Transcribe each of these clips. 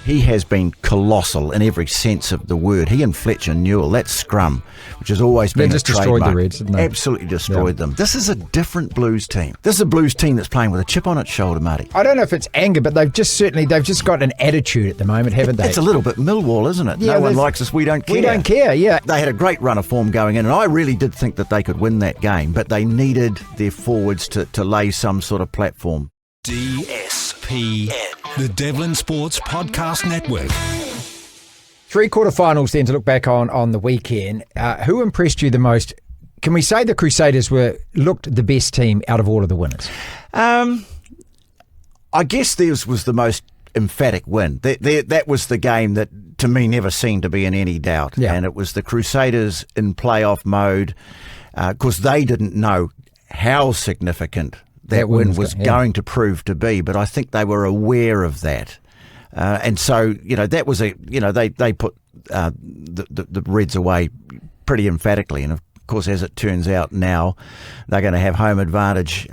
he has been colossal in every sense of the word. He and Fletcher Newell, that scrum, which has always been a trademark. They just destroyed the Reds, didn't they? Absolutely destroyed them. This is a different Blues team. This is a Blues team that's playing with a chip on its shoulder, Marty. I don't know if it's anger, but they've just got an attitude at the moment, haven't they? It's a little bit Millwall, isn't it? Yeah, no one likes us, we don't care. We don't care, yeah. They had a great run of form going in, and I really did think that they could win that game, but they needed their forwards to lay some sort of platform. DSPN, the Devlin Sports Podcast Network. 3 quarterfinals then to look back on the weekend. Who impressed you the most? Can we say the Crusaders looked the best team out of all of the winners? I guess theirs was the most emphatic win. That was the game that, to me, never seemed to be in any doubt. Yeah. And it was the Crusaders in playoff mode, because they didn't know how significant that win was going to prove to be, but I think they were aware of that. And so, that was they put the Reds away pretty emphatically. And of course, as it turns out now, they're going to have home advantage.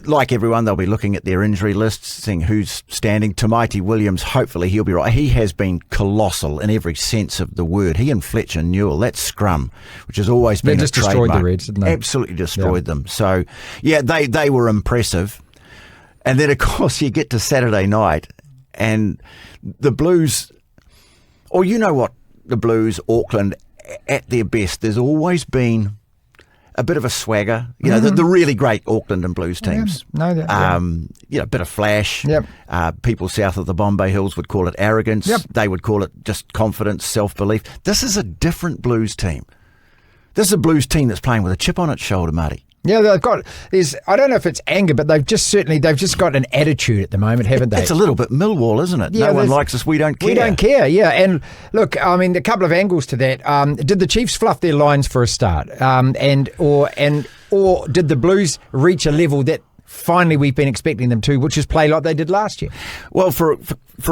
Like everyone, they'll be looking at their injury lists, seeing who's standing. Tamaiti Williams, hopefully he'll be right. He has been colossal in every sense of the word. He and Fletcher Newell, that scrum, which has always been a trademark. They just destroyed the Reds, didn't they? Absolutely destroyed them. So, they were impressive. And then, of course, you get to Saturday night and the Blues, or you know what, the Blues, Auckland, at their best, there's always been a bit of a swagger, the really great Auckland and Blues teams. A bit of flash. Yep. People south of the Bombay Hills would call it arrogance. Yep. They would call it just confidence, self-belief. This is a different Blues team. This is a Blues team that's playing with a chip on its shoulder, Marty. Yeah, I don't know if it's anger, but they've just got an attitude at the moment, haven't they? It's a little bit Millwall, isn't it? No one likes us, we don't care. We don't care, yeah. And look, I mean, a couple of angles to that. Did the Chiefs fluff their lines for a start? Or did the Blues reach a level that finally we've been expecting them to, which is play like they did last year? Well, for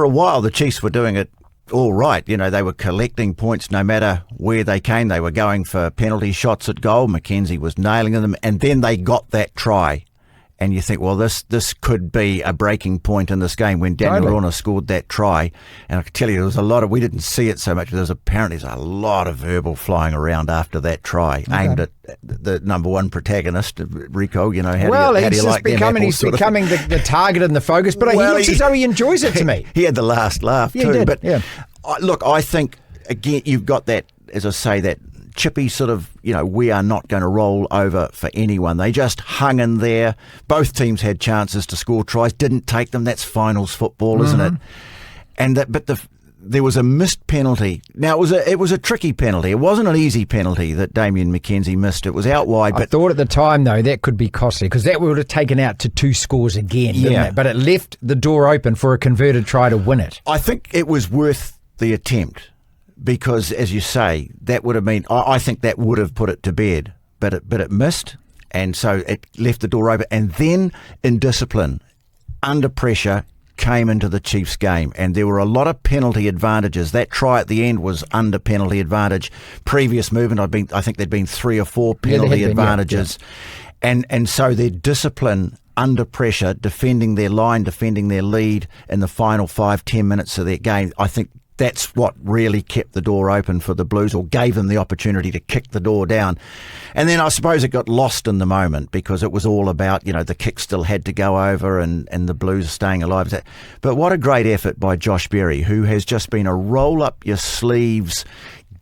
a while, the Chiefs were doing it all right. They were collecting points no matter where they came. They were going for penalty shots at goal. Mackenzie was nailing them. And then they got that try. And you think, well, this could be a breaking point in this game when Daniel Rona scored that try. And I can tell you, there was a lot of, we didn't see it so much, but there's a lot of verbal flying around after that try, aimed at the number one protagonist, Rico. How do you like them? He's becoming the target and the focus, but he looks as though he enjoys it to me. He had the last laugh too. He did, but look, I think, again, you've got that, as I say, that chippy sort of, we are not going to roll over for anyone. They just hung in there. Both teams had chances to score tries, didn't take them. That's finals football, isn't it? And there was a missed penalty. Now, it was a tricky penalty. It wasn't an easy penalty that Damien McKenzie missed. It was out wide. I thought at the time, though, that could be costly because that would have taken out to 2 scores again, didn't it? But it left the door open for a converted try to win it. I think it was worth the attempt. Because, as you say, that would have been, I think that would have put it to bed, but it missed, and so it left the door open. And then, in discipline, under pressure, came into the Chiefs game, and there were a lot of penalty advantages. That try at the end was under penalty advantage. Previous movement, I think there'd been 3 or 4 penalty advantages, and so their discipline under pressure, defending their line, defending their lead in the final 5-10 minutes of their game, I think. That's what really kept the door open for the Blues, or gave them the opportunity to kick the door down. And then I suppose it got lost in the moment because it was all about, the kick still had to go over and the Blues staying alive. But what a great effort by Josh Berry, who has just been a roll up your sleeves,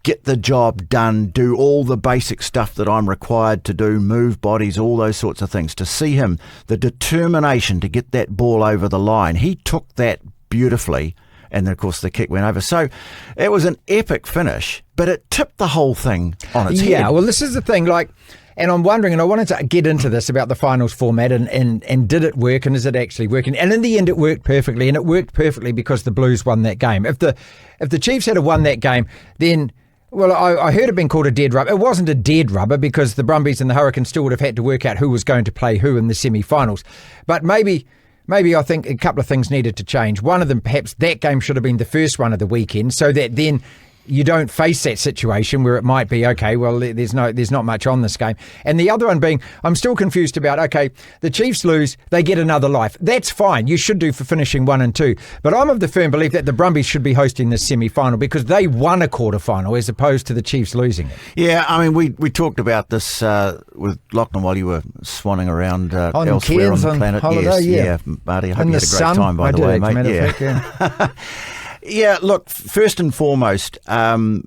get the job done, do all the basic stuff that I'm required to do, move bodies, all those sorts of things. To see him, the determination to get that ball over the line, he took that beautifully. And then, of course, the kick went over. So it was an epic finish, but it tipped the whole thing on its head. Yeah, well, this is the thing. And I'm wondering, and I wanted to get into this about the finals format and did it work, and is it actually working? And in the end, it worked perfectly, and it worked perfectly because the Blues won that game. If the Chiefs had won that game, then... Well, I heard it being called a dead rubber. It wasn't a dead rubber because the Brumbies and the Hurricanes still would have had to work out who was going to play who in the semi-finals. But maybe I think a couple of things needed to change. One of them, perhaps that game should have been the first one of the weekend, so that then you don't face that situation where it might be, okay, well, there's not much on this game. And the other one being, I'm still confused about, okay, the Chiefs lose, they get another life. That's fine. You should do for finishing 1 and 2. But I'm of the firm belief that the Brumbies should be hosting this semi-final because they won a quarter-final as opposed to the Chiefs losing it. Yeah, I mean, we talked about this with Lachlan while you were swanning around elsewhere Cairns on the planet. Holiday, yes, Marty, I hope you had a great time, by the way, mate. Yeah. Yeah, look, first and foremost, I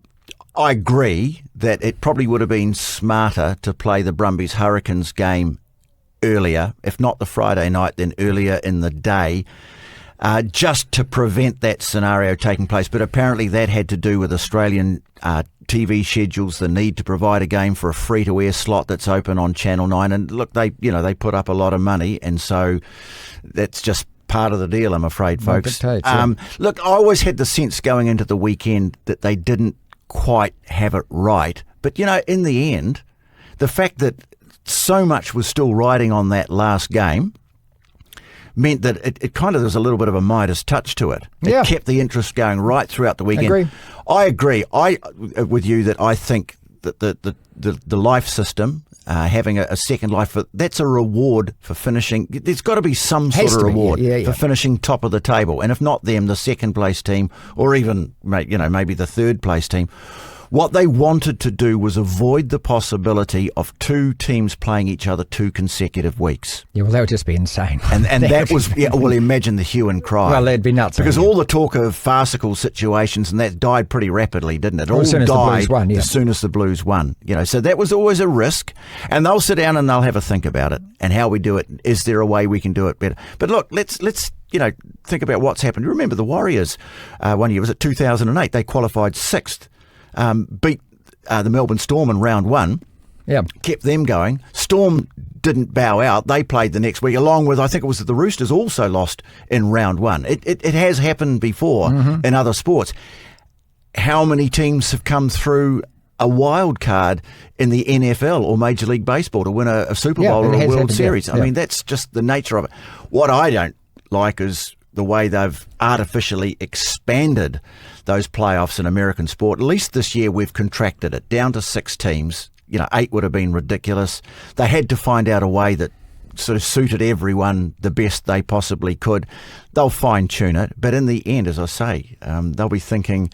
agree that it probably would have been smarter to play the Brumbies Hurricanes game earlier, if not the Friday night, then earlier in the day, just to prevent that scenario taking place. But apparently that had to do with Australian TV schedules, the need to provide a game for a free-to-air slot that's open on Channel 9. And look, they put up a lot of money, and so that's just part of the deal, I'm afraid, folks. Look, I always had the sense going into the weekend that they didn't quite have it right. But, in the end, the fact that so much was still riding on that last game meant that it kind of, there was a little bit of a Midas touch to it. It kept the interest going right throughout the weekend. I agree. With you that I think that the life system, having a second life, that's a reward for finishing. There's got to be some sort of reward for finishing top of the table. And if not them, the second place team, or even maybe the third place team. What they wanted to do was avoid the possibility of two teams playing each other 2 consecutive weeks. Yeah, well, that would just be insane. And that was, well, imagine the hue and cry. Well, that'd be nuts. Because all the talk of farcical situations, and that died pretty rapidly, didn't it? All as soon as the Blues won, as soon as the Blues won. So that was always a risk. And they'll sit down and they'll have a think about it and how we do it. Is there a way we can do it better? But look, let's think about what's happened. You remember the Warriors one year, was it 2008? They qualified 6th. Beat the Melbourne Storm in round 1, kept them going. Storm didn't bow out. They played the next week, along with, I think it was the Roosters also lost in round 1. It has happened before in other sports. How many teams have come through a wild card in the NFL or Major League Baseball to win a Super Bowl or a World Series? I mean, that's just the nature of it. What I don't like is the way they've artificially expanded those playoffs in American sport. At least this year we've contracted it down to 6 teams. 8 would have been ridiculous. They had to find out a way that sort of suited everyone the best they possibly could. They'll fine-tune it, but in the end, as I say, they'll be thinking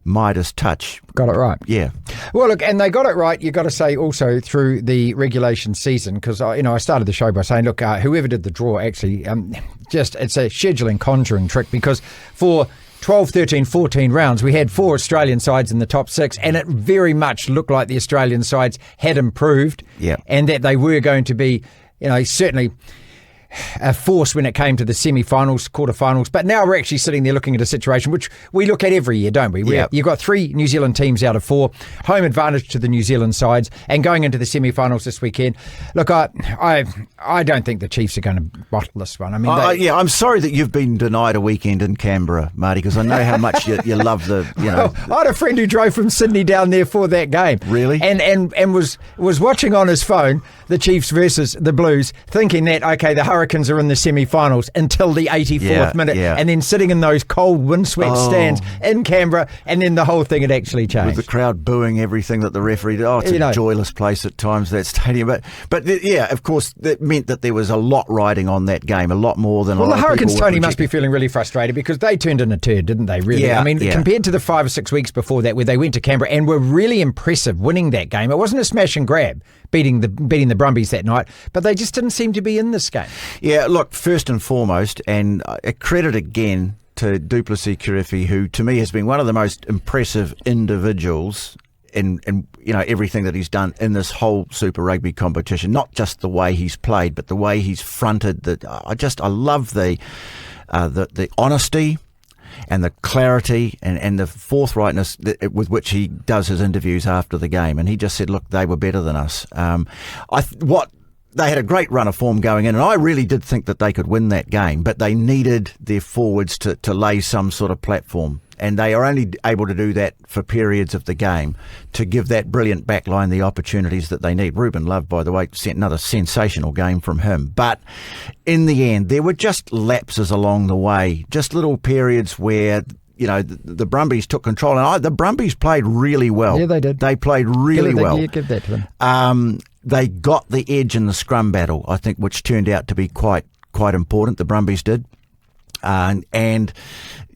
Midas touch. Got it right. Yeah. Well, look, and they got it right, you've got to say, also through the regulation season, because, I started the show by saying, look, whoever did the draw, actually, it's a scheduling conjuring trick, because for 12, 13, 14 rounds, we had 4 Australian sides in the top 6, and it very much looked like the Australian sides had improved, and that they were going to be, certainly a force when it came to the semi-finals, quarter-finals. But now we're actually sitting there looking at a situation which we look at every year, don't we? You've got 3 New Zealand teams out of 4, home advantage to the New Zealand sides, and going into the semi-finals this weekend. Look, I don't think the Chiefs are going to bottle this one. I mean, I'm sorry that you've been denied a weekend in Canberra, Marty, because I know how much you love the. Well, I had a friend who drove from Sydney down there for that game. Really? And was watching on his phone the Chiefs versus the Blues, thinking that, okay, the Hurricanes are in the semi-finals until the 84th minute, and then sitting in those cold windswept stands in Canberra, and then the whole thing had actually changed. With the crowd booing everything that the referee did. It's a joyless place at times, that stadium. But of course, that meant that there was a lot riding on that game, a lot more than a lot of people. Well, the Hurricanes, Tony, must be feeling really frustrated because they turned in a turd, didn't they, really? I mean, compared to the 5 or 6 weeks before that where they went to Canberra and were really impressive winning that game. It wasn't a smash and grab beating the Brumbies that night, but they just didn't seem to be in this game. Yeah, look, first and foremost, and a credit again to Duplessis Kirifi, who to me has been one of the most impressive individuals in everything that he's done in this whole Super Rugby competition. Not just the way he's played, but the way he's fronted. I love the honesty and the clarity and the forthrightness with which he does his interviews after the game. And he just said, look, they were better than us. They had a great run of form going in, and I really did think that they could win that game, but they needed their forwards to lay some sort of platform. And they are only able to do that for periods of the game to give that brilliant backline the opportunities that they need. Ruben Love, by the way, sent another sensational game from him. But in the end, there were just lapses along the way, just little periods where the Brumbies took control, and the Brumbies played really well. Yeah, they did. They played really well. Give that to them. They got the edge in the scrum battle, I think, which turned out to be quite important. The Brumbies did, and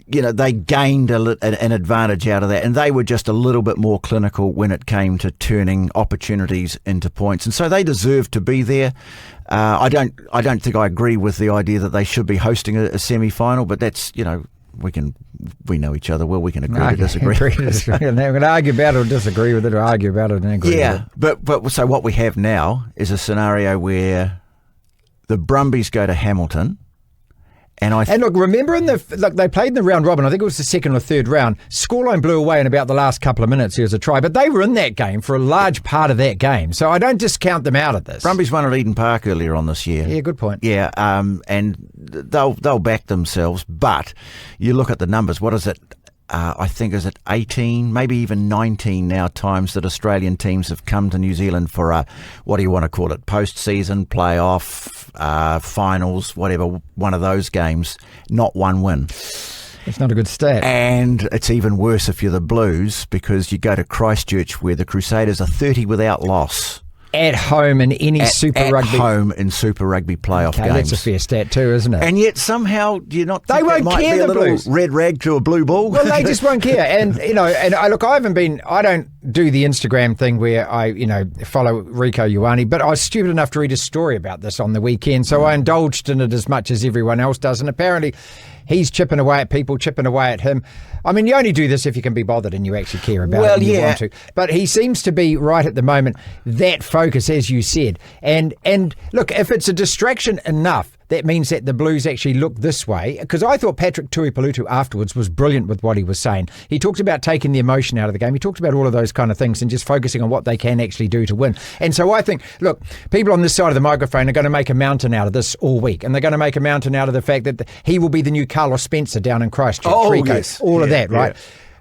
they gained an advantage out of that, and they were just a little bit more clinical when it came to turning opportunities into points, and so they deserve to be there. I don't think I agree with the idea that they should be hosting a semi-final, but that's we know each other well. We can agree to disagree. And we're going to argue about it or disagree with it, or argue about it and agree with it. But so what we have now is a scenario where the Brumbies go to Hamilton. And look, remember they played in the round robin. I think it was the second or third round. Scoreline blew away in about the last couple of minutes. There was a try, but they were in that game for a large part of that game. So I don't discount them out of this. Brumbies won at Eden Park earlier on this year. Yeah, good point. Yeah, and they'll back themselves. But you look at the numbers. What is it? I think is it 18, maybe even 19 now times that Australian teams have come to New Zealand for a, what do you want to call it, post-season, playoff, finals, whatever, one of those games, not one win. It's not a good stat. And it's even worse if you're the Blues, because you go to Christchurch where the Crusaders are 30 without loss. At home in any Super Rugby. At home in Super Rugby playoff games. That's a fair stat too, isn't it? And yet somehow, do you not think they won't might care, be a the little Blues. Red rag to a blue ball? Well, they just won't care. And, I don't do the Instagram thing where I, follow Rico Ioane, but I was stupid enough to read a story about this on the weekend, so I indulged in it as much as everyone else does. And apparently he's chipping away at people, chipping away at him. I mean, you only do this if you can be bothered and you actually care about it and you want to. But he seems to be right at the moment, that focus, as you said. And look, if it's a distraction enough, that means that the Blues actually look this way. Because I thought Patrick Tuipulotu afterwards was brilliant with what he was saying. He talked about taking the emotion out of the game. He talked about all of those kind of things and just focusing on what they can actually do to win. And so I think, look, people on this side of the microphone are going to make a mountain out of this all week. And they're going to make a mountain out of the fact that he will be the new Carlos Spencer down in Christchurch. Oh, Rico, yes. All of that, right?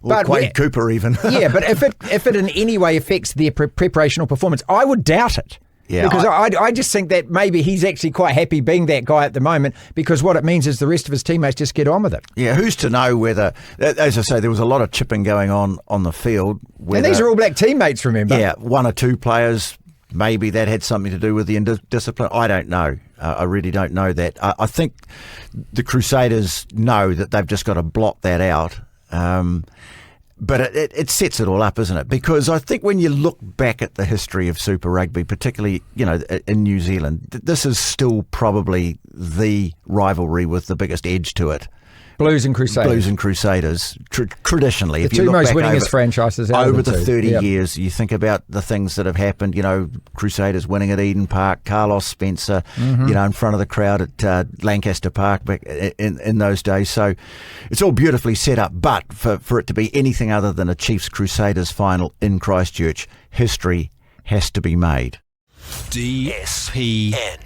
Yeah. Or Quade Cooper even. Yeah, but if it in any way affects their preparation or performance, I would doubt it. Yeah, because I just think that maybe he's actually quite happy being that guy at the moment, because what it means is the rest of his teammates just get on with it. Yeah, who's to know whether, as I say, there was a lot of chipping going on the field. And these are all black teammates, remember? Yeah, one or two players, maybe that had something to do with the indiscipline. I don't know. I really don't know that. I think the Crusaders know that they've just got to blot that out. But it sets it all up, isn't it? Because I think when you look back at the history of Super Rugby, particularly, in New Zealand, this is still probably the rivalry with the biggest edge to it. Blues and Crusaders. Traditionally. The two most winningest franchises over the 30 years. You think about the things that have happened, Crusaders winning at Eden Park, Carlos Spencer, in front of the crowd at Lancaster Park back in those days. So it's all beautifully set up. But for it to be anything other than a Chiefs Crusaders final in Christchurch, history has to be made. DSPN.